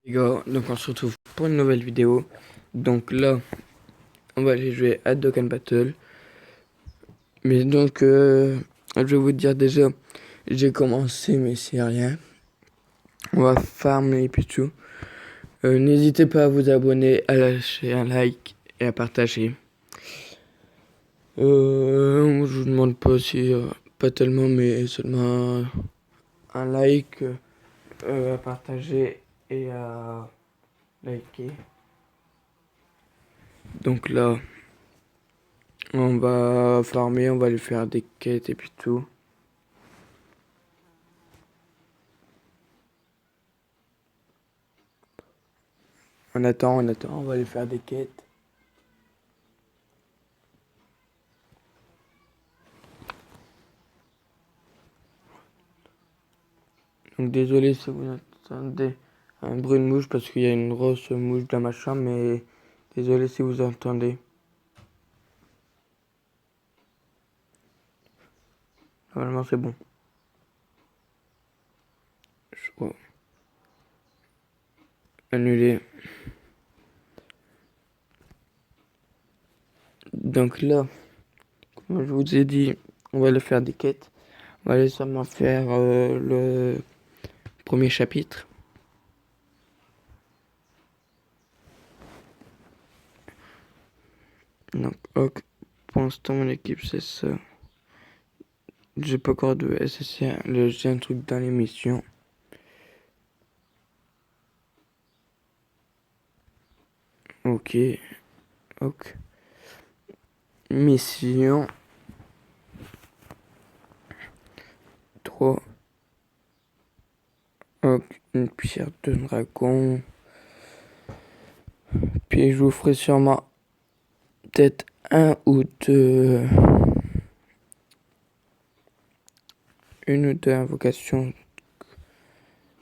Les gars, donc on se retrouve pour une nouvelle vidéo. Donc là, on va aller jouer à Dokkan Battle. Mais donc, je vais vous dire déjà, j'ai commencé, mais c'est rien. On va farmer et puis tout. N'hésitez pas à vous abonner, à lâcher un like et à partager. Je vous demande pas si, pas tellement, mais seulement un like, à partager et à liker. Donc là, on va farmer, on va aller faire des quêtes et puis tout. On attend, on va aller faire des quêtes. Donc désolé si vous entendez un bruit de mouche parce qu'il y a une grosse mouche dans ma chambre, mais désolé si vous entendez. Normalement c'est bon. Je crois. Annulé. Donc là, comme je vous ai dit, on va aller faire des quêtes. On va aller seulement faire le premier chapitre. Donc, ok. Pour l'instant, mon équipe, c'est ça. J'ai pas encore de SSR. J'ai un truc dans l'émission. Ok. Ok. Mission 3. Ok. Une pierre de dragon. Puis je vous ferai sûrement peut-être une ou deux invocations.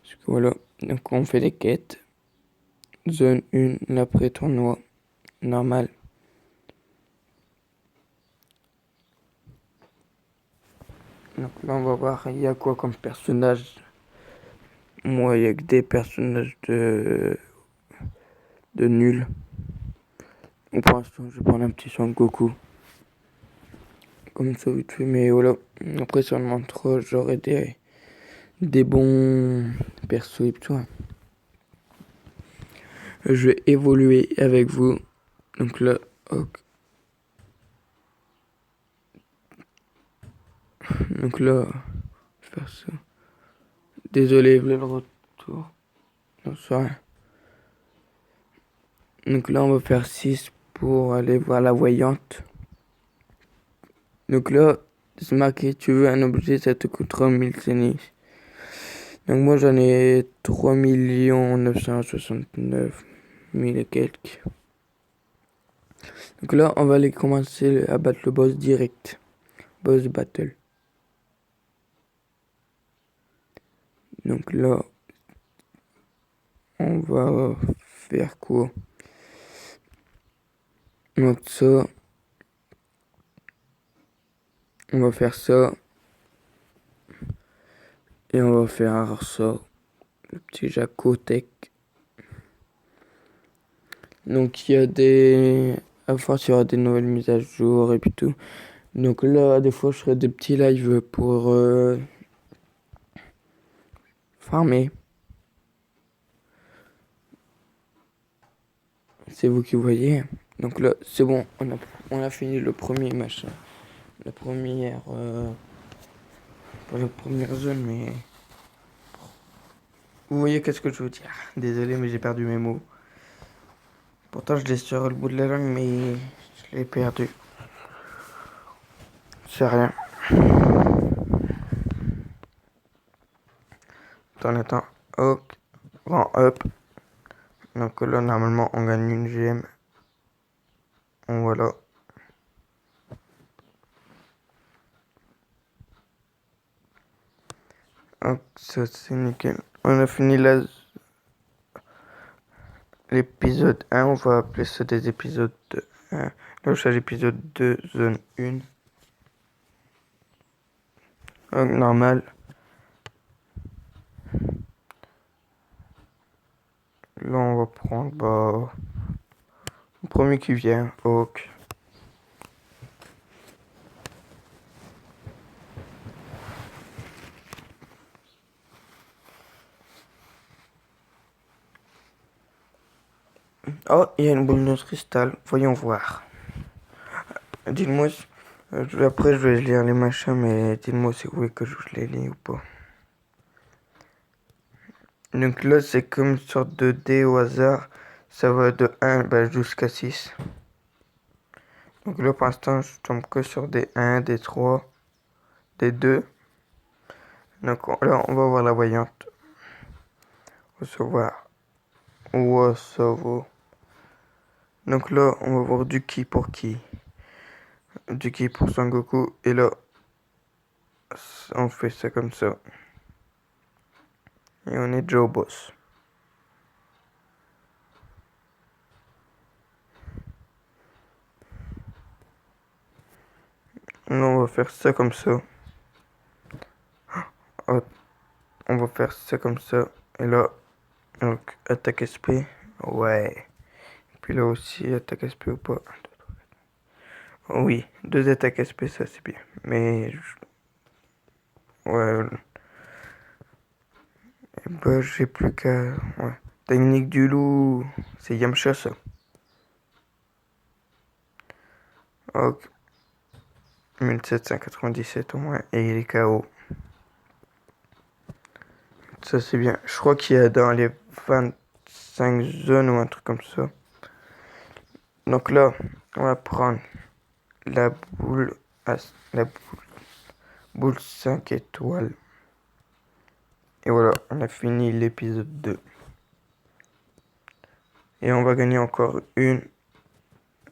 Parce que voilà. Donc on fait des quêtes. Zone 1, l'après-tournoi. Normal. Donc là on va voir il y a quoi comme personnage. Moi il y a que des personnages de nuls. Donc pour l'instant je vais prendre un petit Son Goku. Comme ça vite fait, mais voilà. Après sur le mantra j'aurai des bons persos et tout. Je vais évoluer avec vous. Donc là, ok. Donc là, je vais faire ça. Désolé, le retour. Non, c'est rien. Donc là, on va faire 6 pour aller voir la voyante. Donc là, c'est marqué, tu veux un objet, ça te coûtera 1000 CNI. Donc moi, j'en ai 3 969 000 et quelques. Donc là, on va aller commencer à battre le boss direct. Boss battle. Donc là, on va faire quoi? Donc ça, on va faire ça. Et on va faire ça. Le petit Jacotech. Donc il y a des... À force, il y aura des nouvelles mises à jour et puis tout. Donc là, des fois, je ferai des petits lives pour farmer. C'est vous qui voyez. Donc là, c'est bon. On a fini le premier machin. La première... pas la première zone, mais... Vous voyez qu'est-ce que je veux dire. Désolé, mais j'ai perdu mes mots. Pourtant, je l'ai sur le bout de la langue, mais je l'ai perdu. C'est rien. Attends. Ok. Grand up. Donc là, normalement, on gagne une GM. Voilà. Hop, ça c'est nickel. On a fini l'épisode 1. On va appeler ça des épisodes 1. Là, c'est l'épisode 2, zone 1. Donc, normal. là, on va prendre le premier qui vient, Hawk. Oh, il y a une boule de cristal. Voyons voir. Dites-moi, après je vais lire les machins, mais dites-moi si vous voulez que je les lis ou pas. Donc là, c'est comme une sorte de dé au hasard. Ça va de 1 jusqu'à 6. Donc là, pour l'instant, je tombe que sur des 1, des 3, des 2. Donc là, on va voir la voyante. Recevoir. Recevoir. Donc là, on va voir du ki pour qui. Du ki pour Son Goku. Et là, on fait ça comme ça. Et on est Joe Boss. Là, on va faire ça comme ça. Oh, on va faire ça comme ça. Et là, donc, attaque SP. Ouais. Puis là aussi, attaque SP ou pas. Oh oui, 2 attaques SP, ça c'est bien. Mais, ouais. Bah, j'ai plus qu'à. Ouais. Technique du loup. C'est Yamcha ça. Ok. 1797 au moins. Et il est KO. Ça c'est bien. Je crois qu'il y a dans les 25 zones ou un truc comme ça. Donc là, on va prendre la boule, la boule 5 étoiles. Et voilà, on a fini l'épisode 2. Et on va gagner encore une.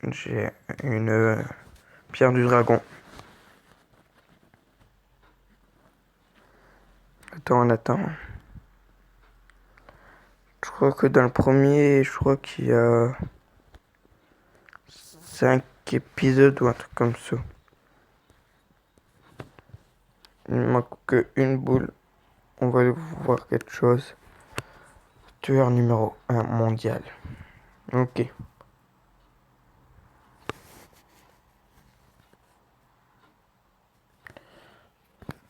J'ai une pierre du dragon. Attends, on attend. Je crois que dans le premier, je crois qu'il y a 5 épisodes ou un truc comme ça. Il ne manque qu'une boule. On va voir quelque chose. Tueur numéro 1 mondial. Ok.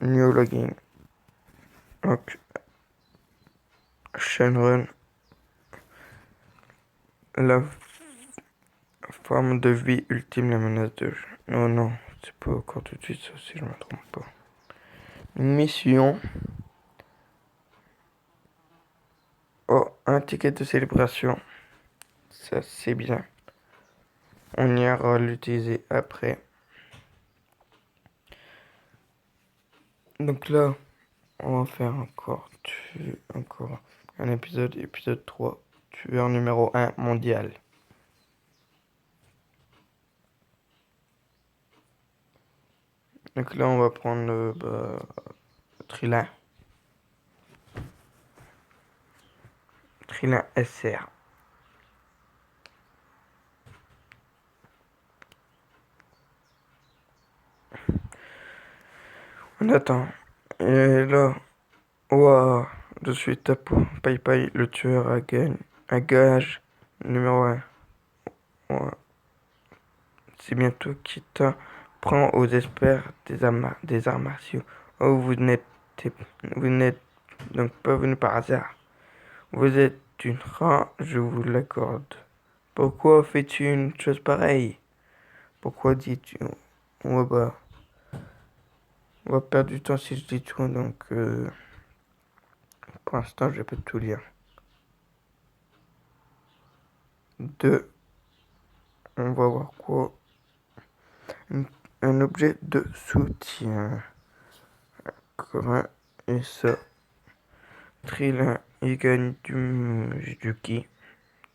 New login. Ok. Shenron. La forme de vie ultime, la menace de jeu. Oh non, c'est pas encore tout de suite ça si je me trompe pas. Une mission. Oh, un ticket de célébration. Ça c'est bien. On ira l'utiliser après. Donc là, on va faire encore un épisode 3. Tueur numéro 1 mondial. Donc là, on va prendre le Trilin. Trilin SR. On attend. Et là, ouah, de suite à Pai le tueur à gage numéro 1. Ouah. C'est bientôt Kita prend aux experts des arts martiaux. Oh, vous n'êtes donc pas venu par hasard. Vous êtes une rat, je vous l'accorde. Pourquoi fais-tu une chose pareille? Pourquoi dis-tu? Ouais, on va perdre du temps si je dis tout, donc pour l'instant, je peux tout lire. 2. On va voir quoi? Un objet de soutien. Commun et ça. Trilin, il gagne du ki.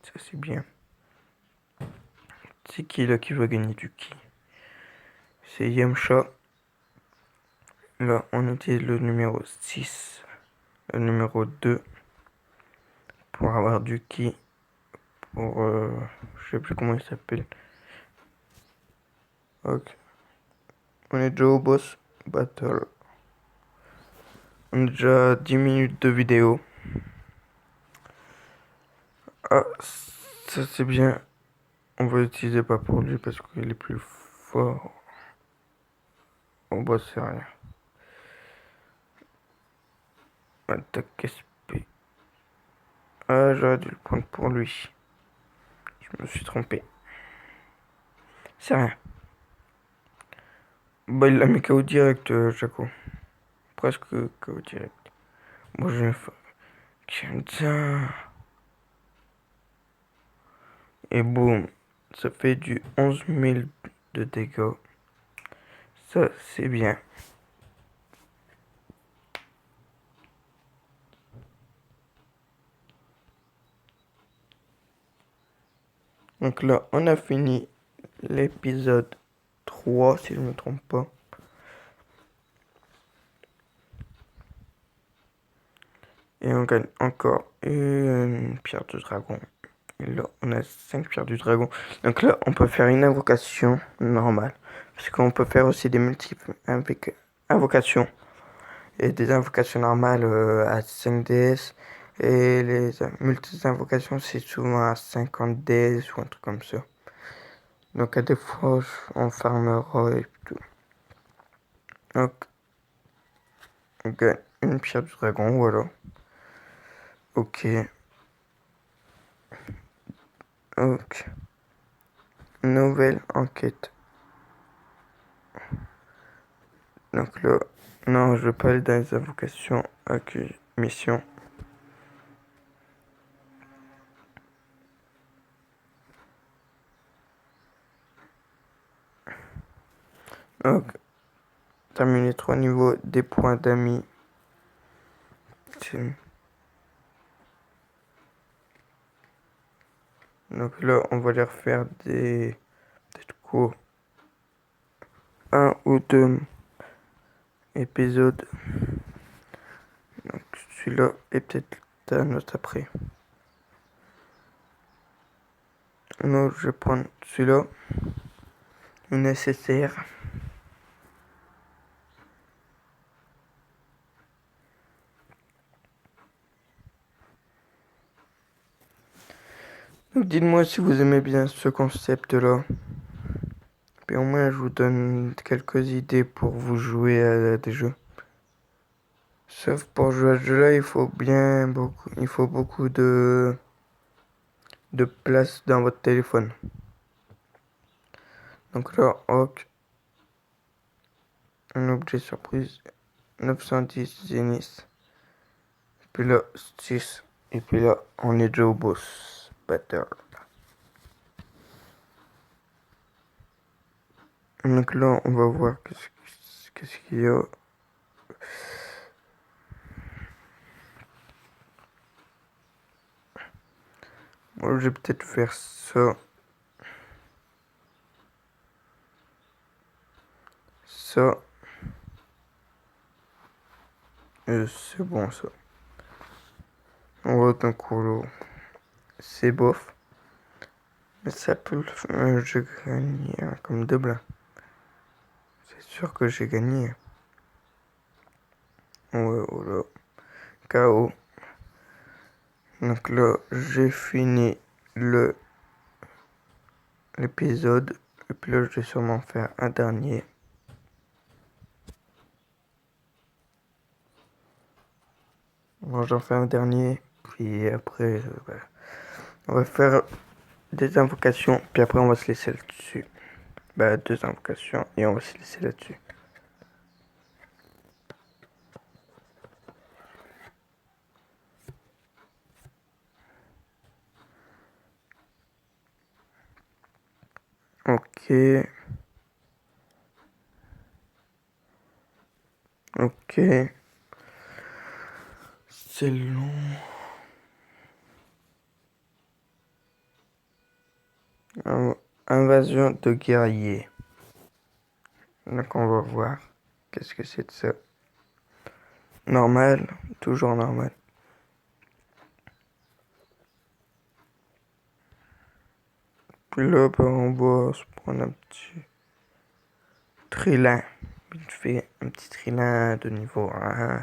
Ça, c'est bien. C'est qui là qui va gagner du ki? C'est Yamcha. Là, on utilise le numéro 6. Le numéro 2. Pour avoir du ki. Pour. Je sais plus comment il s'appelle. Ok. On est déjà au boss battle. On a déjà 10 minutes de vidéo. Ah, ça c'est bien. On va utiliser pas pour lui parce qu'il est plus fort. Oh bah c'est rien. Attaque SP. Ah, j'aurais dû le prendre pour lui. Je me suis trompé. C'est rien. Bah il l'a mis KO direct, Jaco. Presque KO direct. Moi je vais faire... Tiens. Et boum. Ça fait du 11 000 de dégâts. Ça c'est bien. Donc là, on a fini l'épisode 3, si je ne me trompe pas. Et on gagne encore une pierre du dragon. Et là, on a 5 pierres du dragon. Donc là, on peut faire une invocation normale. Parce qu'on peut faire aussi des multiples invocations. Et des invocations normales à 5 DS. Et les multiples invocations, c'est souvent à 50 DS ou un truc comme ça. Donc à des fois, on farmera et tout. Donc, on gagne une pierre du dragon, voilà. Ok. Ok. Nouvelle enquête. Donc là, non, je veux pas aller dans les invocations. Ok, mission. Donc, terminer 3 niveaux, des points d'amis. Donc là, on va les refaire des... Peut-être quoi, un ou deux épisodes. Donc celui-là et peut-être un autre après. Non, je vais prendre celui-là. Le nécessaire. Donc dites-moi si vous aimez bien ce concept-là. Puis au moins, je vous donne quelques idées pour vous jouer à des jeux. Sauf pour jouer à ce jeu-là, il faut beaucoup de place dans votre téléphone. Donc là, ok, un objet surprise, 910 Zénith. Puis là, 6. Et puis là, on est déjà au boss battle. Donc là, on va voir qu'est-ce qu'il y a. Moi, je vais peut-être faire ça. Ça. C'est bon, ça. On va d'un coup, c'est bof. Mais ça peut le faire. Je gagne comme double. C'est sûr que j'ai gagné. Ouais, voilà. KO. Donc là, j'ai fini l'épisode. Et puis là, je vais sûrement faire un dernier. Bon, j'en fais un dernier. Puis après, on va faire des invocations. Puis après, on va se laisser là-dessus. Bah, 2 invocations. Et on va se laisser là-dessus. Ok. Ok. C'est long. Invasion de guerriers. Donc on va voir. Qu'est-ce que c'est de ça? Normal. Toujours normal. Puis là, bah, on va se prendre un petit trilin. Vite fait, un petit trilin de niveau 1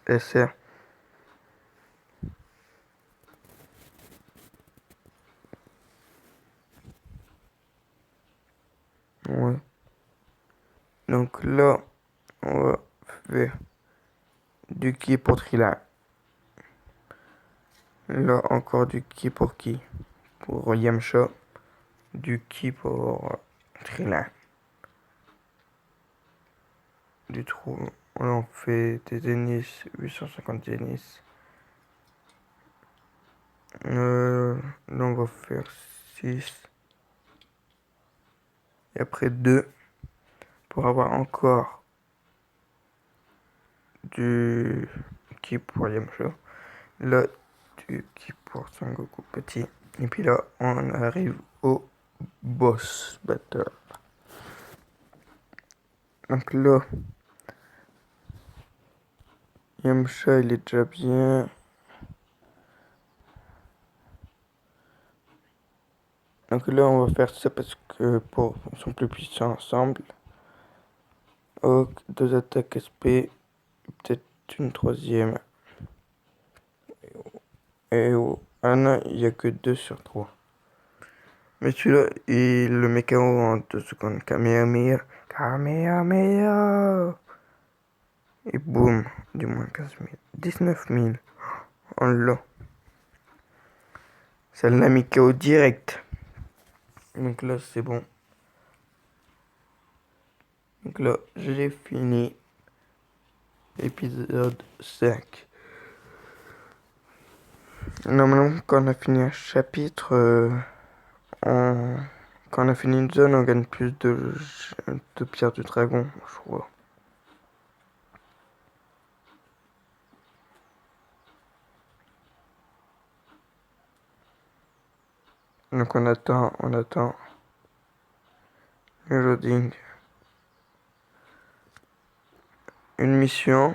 SR. Ouais. Donc là, on va faire du qui pour Trilin. Là, encore du qui pour qui. Pour Yamcha. Du qui pour Trilin. Du trou. Là, on fait des tennis. 850 tennis. Là, on va faire 6. Et après 2. Pour avoir encore du qui pour Yamcha. Là, du qui pour Son Goku petit. Et puis là, on arrive au boss battle. Donc là, Yamcha, il est déjà bien. Donc là, on va faire ça parce que pour ils sont plus puissants ensemble. Ok, 2 attaques SP, peut-être une troisième. Et ah non, il n'y a que 2 sur 3. Mais celui-là, il le met KO en 2 secondes. Kamehameha. Kamehameha. Et boum, du moins 15 000. 19 000. On l'a. Ça l'a mis KO direct. Donc là, c'est bon. Donc là, j'ai fini. Épisode 5. Normalement, quand on a fini un chapitre, quand on a fini une zone, on gagne plus de pierres du dragon, je crois. Donc on attend le loading. Une mission.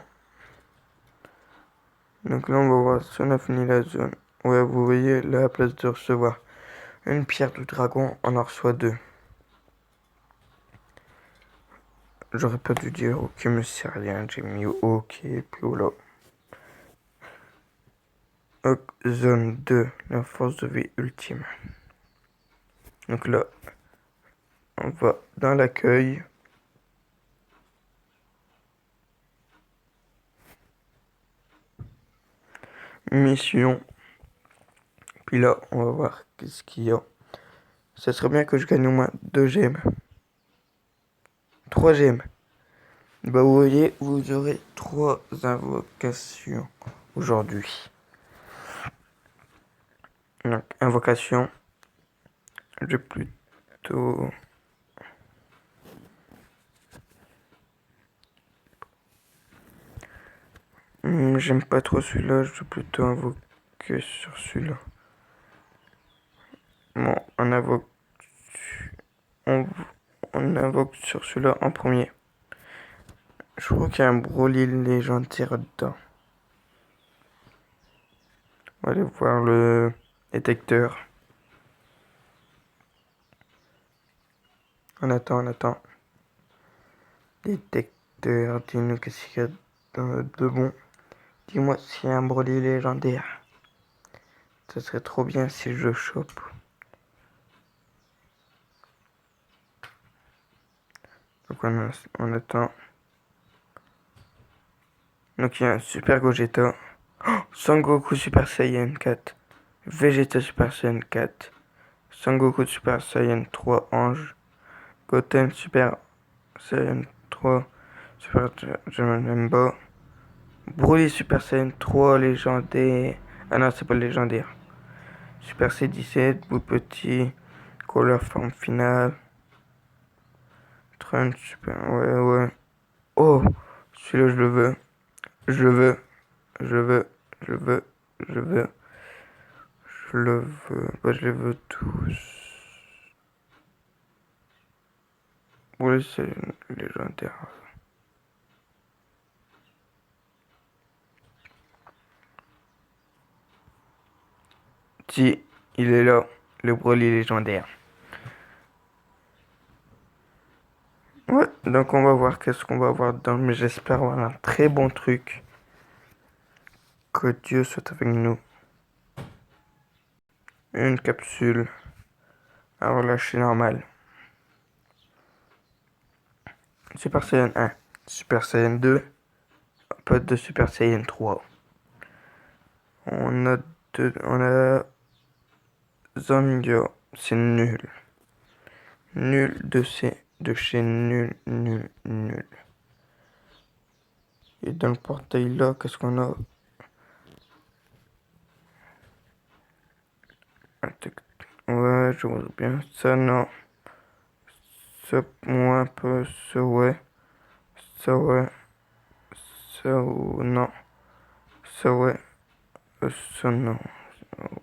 Donc là, on va voir si on a fini la zone. Ouais, vous voyez, là, à place de recevoir une pierre du dragon, on en reçoit 2. J'aurais pas dû dire ok, mais c'est rien. J'ai mis ok, puis voilà. Zone 2, la force de vie ultime. Donc là, on va dans l'accueil. Mission. Puis là, on va voir qu'est-ce qu'il y a. Ça serait bien que je gagne au moins 2 gemmes. 3 gemmes. Bah vous voyez, vous aurez 3 invocations aujourd'hui. Donc, invocation. J'ai plutôt... J'aime pas trop celui-là, je vais plutôt invoquer sur celui-là. Bon, on invoque sur celui-là en premier. Je crois qu'il y a un Broly légendaire dedans. On va aller voir le détecteur. On attend. Détecteur, dis-nous qu'est-ce qu'il y a de bon. Dis-moi s'il y a un Broly légendaire. Ça serait trop bien si je le chope. Donc on attend. Donc il y a un Super Gogeta. Oh, Sangoku Super Saiyan 4. Vegeta Super Saiyan 4. Sangoku Super Saiyan 3 Ange. Goten Super Saiyan 3. Super Janemba. Broly Super Saiyan 3 légendaire. Ah non, c'est pas le légendaire. Super C17, Bout Petit. Couleur forme finale. Trunks Super. Ouais. Oh, celui-là je le veux. Je le veux. Je le veux. Je le veux. Bah, je les veux tous. Oui, c'est légendaire. Si, il est là. Le Broly légendaire. Ouais, donc on va voir qu'est-ce qu'on va avoir dedans. Mais j'espère avoir un très bon truc. Que Dieu soit avec nous. Une capsule à relâcher normale. Super Saiyan 1, Super Saiyan 2, pas de Super Saiyan 3. On a Zangyo, c'est nul. Nul de chez nul, nul, nul. Et dans le portail là, qu'est-ce qu'on a? Ouais, je vois bien. Ça, non. Ça, moins un peu. Ça, ouais. Ça, ouais. Ça, non. Ça, ouais. Ça, non.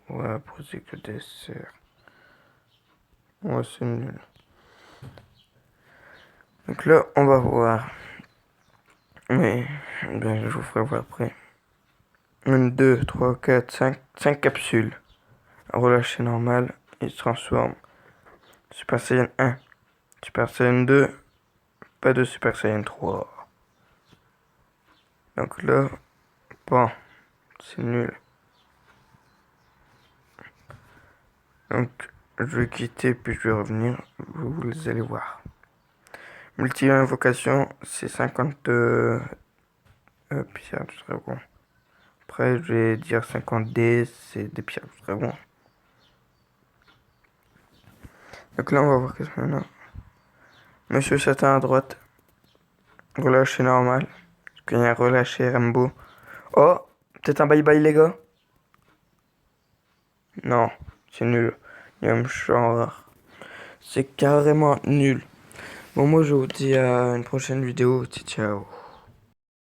Ouais, après, c'est que dessert. Ouais, c'est nul. Donc là, on va voir. Mais, ben, je vous ferai voir après. 1, 2, 3, 4, 5. 5 capsules. Relâché normal. Il se transforme. Super Saiyan 1. Super Saiyan 2. Pas de Super Saiyan 3. Donc là, bon, c'est nul. Donc, je vais quitter puis je vais revenir. Vous allez voir. Multi-invocation, c'est 50 pierres du dragon. Après, je vais dire 50 D, c'est des pierres du dragon. Donc là, on va voir qu'est-ce qu'on a. Monsieur Satan à droite. Relâché normal. Il y a un relâché Rambo. Oh, peut-être un bye-bye, les gars? Non, c'est nul. Il y a un genre. C'est carrément nul. Bon, moi, je vous dis à une prochaine vidéo. Ciao.